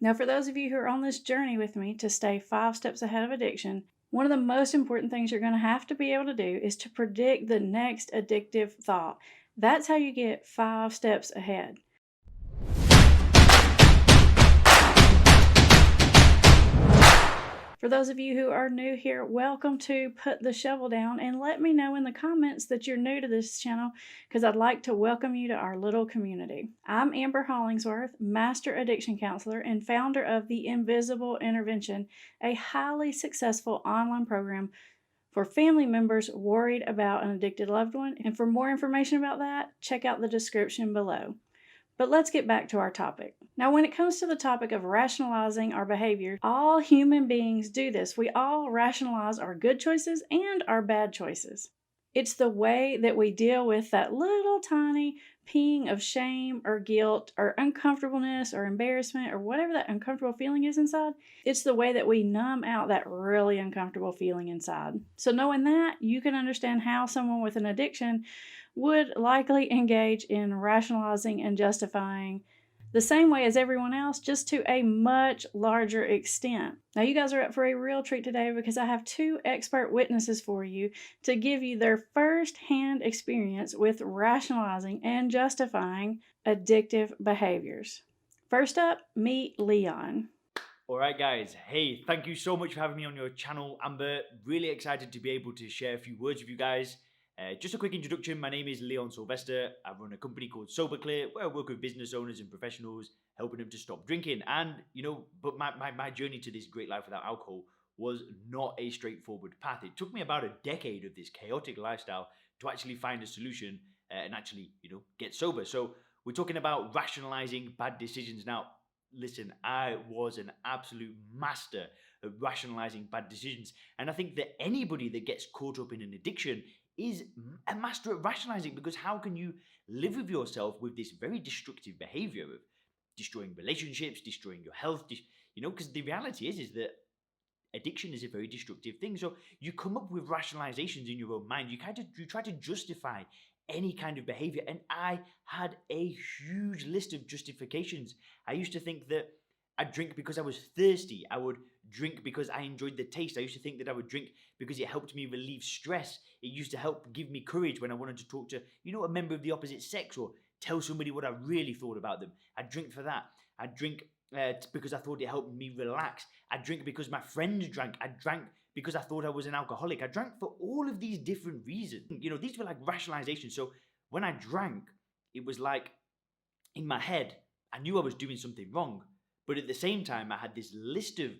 Now, for those of you who are on this journey with me to stay 5 steps ahead of addiction, one of the most important things you're going to have to be able to do is to predict the next addictive thought. That's how you get 5 steps ahead. For those of you who are new here, welcome to Put the Shovel Down, and let me know in the comments that you're new to this channel because I'd like to welcome you to our little community. I'm Amber Hollingsworth, Master Addiction Counselor and founder of The Invisible Intervention, a highly successful online program for family members worried about an addicted loved one. And for more information about that, check out the description below. But let's get back to our topic. Now, when it comes to the topic of rationalizing our behavior, all human beings do this. We all rationalize our good choices and our bad choices. It's the way that we deal with that little tiny ping of shame or guilt or uncomfortableness or embarrassment or whatever that uncomfortable feeling is inside. It's the way that we numb out that really uncomfortable feeling inside. So knowing that, you can understand how someone with an addiction would likely engage in rationalizing and justifying the same way as everyone else, just to a much larger extent. Now, you guys are up for a real treat today because I have 2 expert witnesses for you to give you their first-hand experience with rationalizing and justifying addictive behaviors. First up, meet Leon. Alright guys, hey, thank you so much for having me on your channel, Amber. Really excited to be able to share a few words with you guys. Just a quick introduction, my name is Leon Sylvester. I run a company called SoberClear where I work with business owners and professionals, helping them to stop drinking. And, but my journey to this great life without alcohol was not a straightforward path. It took me about a decade of this chaotic lifestyle to actually find a solution and actually, get sober. So we're talking about rationalizing bad decisions. Now, listen, I was an absolute master at rationalizing bad decisions. And I think that anybody that gets caught up in an addiction is a master at rationalizing, because how can you live with yourself with this very destructive behavior of destroying relationships, destroying your health, because the reality is that addiction is a very destructive thing. So you come up with rationalizations in your own mind. You try to justify any kind of behavior. And I had a huge list of justifications. I used to think that I'd drink because I was thirsty. I would drink because I enjoyed the taste. I used to think that I would drink because it helped me relieve stress. It used to help give me courage when I wanted to talk to, a member of the opposite sex or tell somebody what I really thought about them. I'd drink for that. I'd drink because I thought it helped me relax. I'd drink because my friends drank. I drank because I thought I was an alcoholic. I drank for all of these different reasons. These were like rationalizations. So when I drank, it was like in my head, I knew I was doing something wrong. But at the same time, I had this list of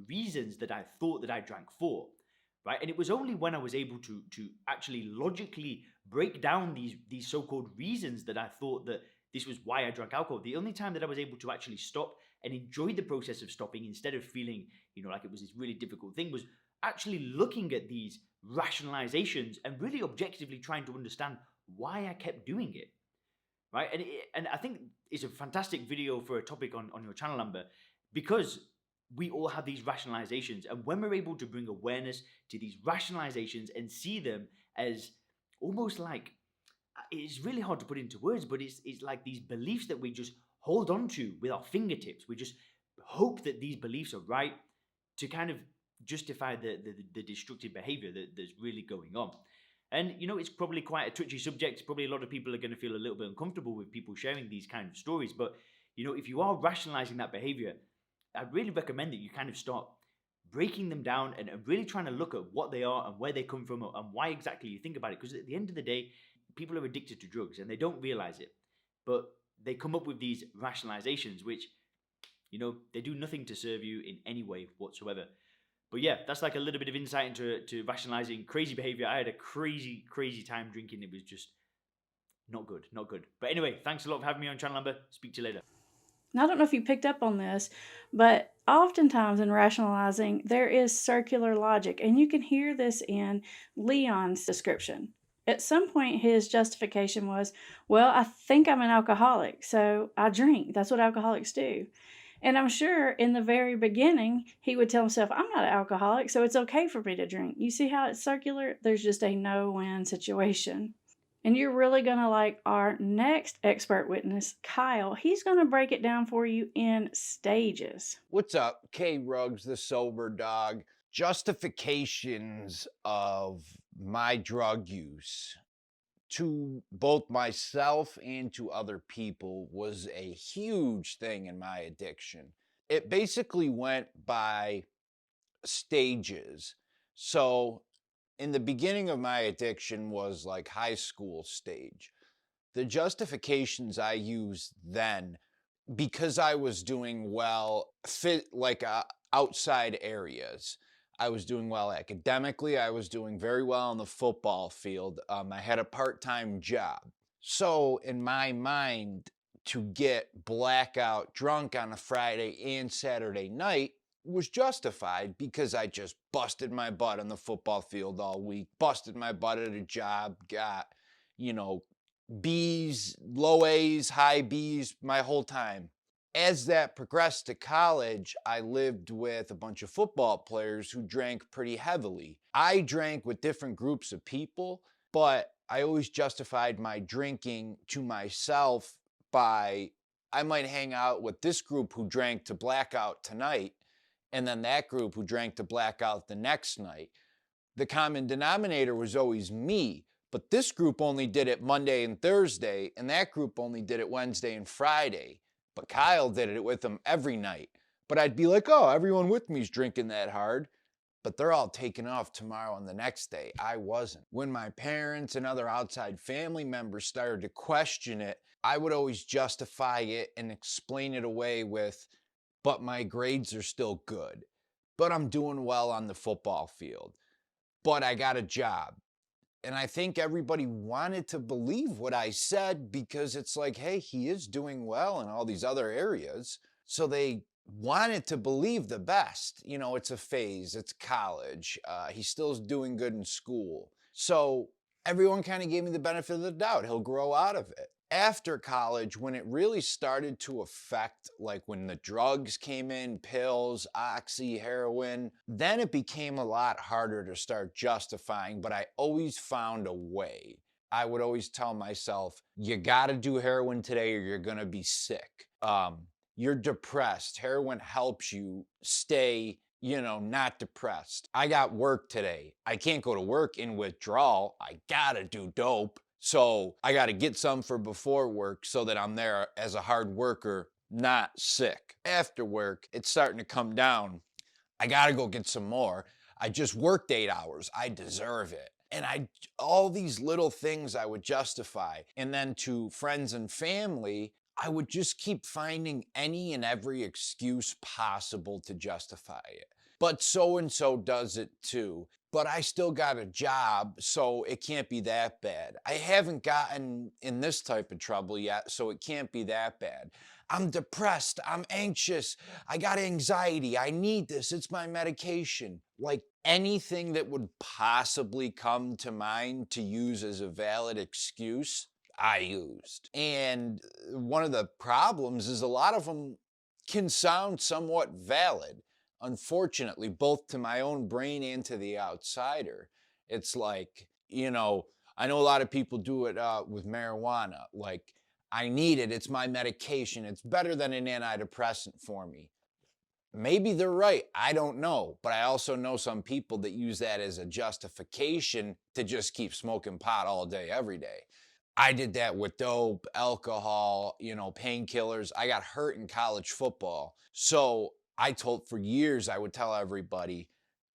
reasons that I thought that I drank for, right? And it was only when I was able to actually logically break down these so-called reasons that I thought that this was why I drank alcohol. The only time that I was able to actually stop and enjoy the process of stopping instead of feeling, like it was this really difficult thing, was actually looking at these rationalizations and really objectively trying to understand why I kept doing it. Right, and I think it's a fantastic video for a topic on your channel, Amber, because we all have these rationalizations, and when we're able to bring awareness to these rationalizations and see them as almost like, it's really hard to put into words, but it's like these beliefs that we just hold on to with our fingertips. We just hope that these beliefs are right to kind of justify the destructive behavior that's really going on. And, it's probably quite a touchy subject. Probably a lot of people are going to feel a little bit uncomfortable with people sharing these kind of stories. But, if you are rationalizing that behavior, I'd really recommend that you kind of start breaking them down and really trying to look at what they are and where they come from and why exactly you think about it. Because at the end of the day, people are addicted to drugs and they don't realize it. But they come up with these rationalizations, which, they do nothing to serve you in any way whatsoever. But yeah, that's like a little bit of insight into rationalizing crazy behavior. I had a crazy time drinking. It was just not good. But anyway, thanks a lot for having me on channel, Amber. Speak to you later. Now, I don't know if you picked up on this, but oftentimes in rationalizing, there is circular logic, and you can hear this in Leon's description. At some point, his justification was, well, I think I'm an alcoholic, so I drink. That's what alcoholics do. And I'm sure in the very beginning, he would tell himself, I'm not an alcoholic, so it's okay for me to drink. You see how it's circular? There's just a no-win situation. And you're really going to like our next expert witness, Kyle. He's going to break it down for you in stages. What's up? K Ruggs, the sober dog. Justifications of my drug use to both myself and to other people was a huge thing in my addiction. It basically went by stages. So, in the beginning of my addiction was like high school stage. The justifications I used then, because I was doing well, fit like outside areas. I was doing well academically. I was doing very well on the football field. I had a part-time job. So in my mind, to get blackout drunk on a Friday and Saturday night was justified because I just busted my butt on the football field all week, busted my butt at a job, got, you know, B's, low A's, high B's my whole time. As that progressed to college, I lived with a bunch of football players who drank pretty heavily. I drank with different groups of people, but I always justified my drinking to myself by I might hang out with this group who drank to blackout tonight, and then that group who drank to blackout the next night. The common denominator was always me. But this group only did it Monday and Thursday, and that group only did it Wednesday and Friday. But Kyle did it with them every night. But I'd be like, oh, everyone with me's drinking that hard. But they're all taking off tomorrow and the next day. I wasn't. When my parents and other outside family members started to question it, I would always justify it and explain it away with, but my grades are still good. But I'm doing well on the football field. But I got a job. And I think everybody wanted to believe what I said because it's like, hey, he is doing well in all these other areas. So they wanted to believe the best. You know, it's a phase, it's college. He's still doing good in school. So everyone kind of gave me the benefit of the doubt. He'll grow out of it. After college, when it really started to affect, like when the drugs came in, pills, oxy, heroin, then it became a lot harder to start justifying, but I always found a way. I would always tell myself, you gotta do heroin today or you're gonna be sick. You're depressed. Heroin helps you stay, not depressed. I got work today. I can't go to work in withdrawal. I gotta do dope. So I got to get some for before work so that I'm there as a hard worker, not sick. After work, it's starting to come down. I got to go get some more. I just worked 8 hours. I deserve it. And all these little things I would justify. And then to friends and family, I would just keep finding any and every excuse possible to justify it. But so-and-so does it too. But I still got a job, so it can't be that bad. I haven't gotten in this type of trouble yet, so it can't be that bad. I'm depressed. I'm anxious. I got anxiety. I need this. It's my medication. Like anything that would possibly come to mind to use as a valid excuse, I used. And one of the problems is a lot of them can sound somewhat valid. Unfortunately, both to my own brain and to the outsider. It's like, I know a lot of people do it with marijuana. Like, I need it. It's my medication. It's better than an antidepressant for me. Maybe they're right. I don't know. But I also know some people that use that as a justification to just keep smoking pot all day, every day. I did that with dope, alcohol, painkillers. I got hurt in college football. So for years, I would tell everybody,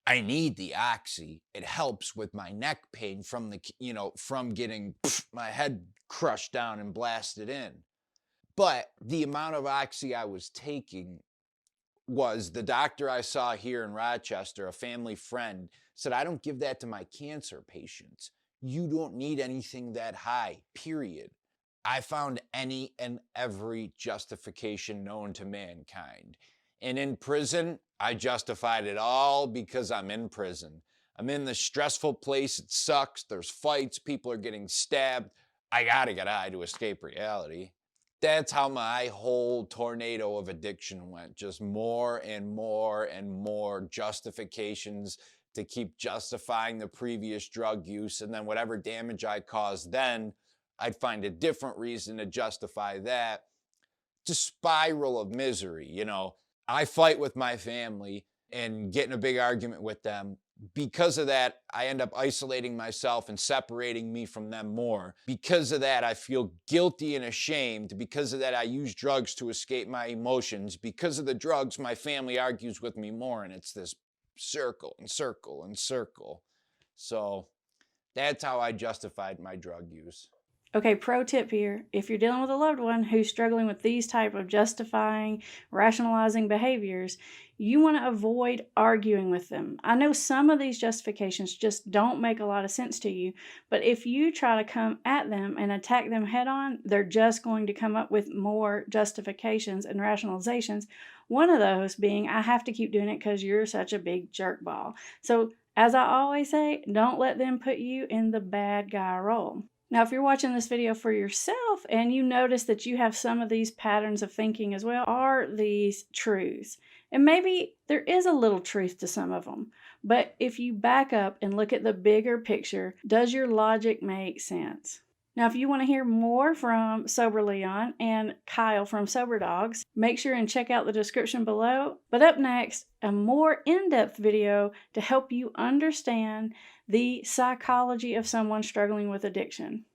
I need the oxy. It helps with my neck pain from from getting my head crushed down and blasted in. But the amount of oxy I was taking was the doctor I saw here in Rochester, a family friend, said, I don't give that to my cancer patients. You don't need anything that high, period. I found any and every justification known to mankind. And in prison, I justified it all because I'm in prison. I'm in this stressful place. It sucks. There's fights. People are getting stabbed. I gotta get high to escape reality. That's how my whole tornado of addiction went. Just more and more and more justifications to keep justifying the previous drug use. And then whatever damage I caused then I'd find a different reason to justify that. To spiral of misery, I fight with my family and get in a big argument with them. Because of that, I end up isolating myself and separating me from them more. Because of that, I feel guilty and ashamed. Because of that, I use drugs to escape my emotions. Because of the drugs, my family argues with me more, and it's this circle and circle and circle. So that's how I justified my drug use. Okay, pro tip here. If you're dealing with a loved one who's struggling with these type of justifying, rationalizing behaviors, you want to avoid arguing with them. I know some of these justifications just don't make a lot of sense to you, but if you try to come at them and attack them head on, they're just going to come up with more justifications and rationalizations. One of those being, I have to keep doing it because you're such a big jerkball. So, as I always say, don't let them put you in the bad guy role. Now, if you're watching this video for yourself and you notice that you have some of these patterns of thinking as well, are these truths? And maybe there is a little truth to some of them, but if you back up and look at the bigger picture, does your logic make sense? Now, if you want to hear more from Sober Leon and Kyle from Sober Dogs, make sure and check out the description below. But up next, a more in-depth video to help you understand the psychology of someone struggling with addiction.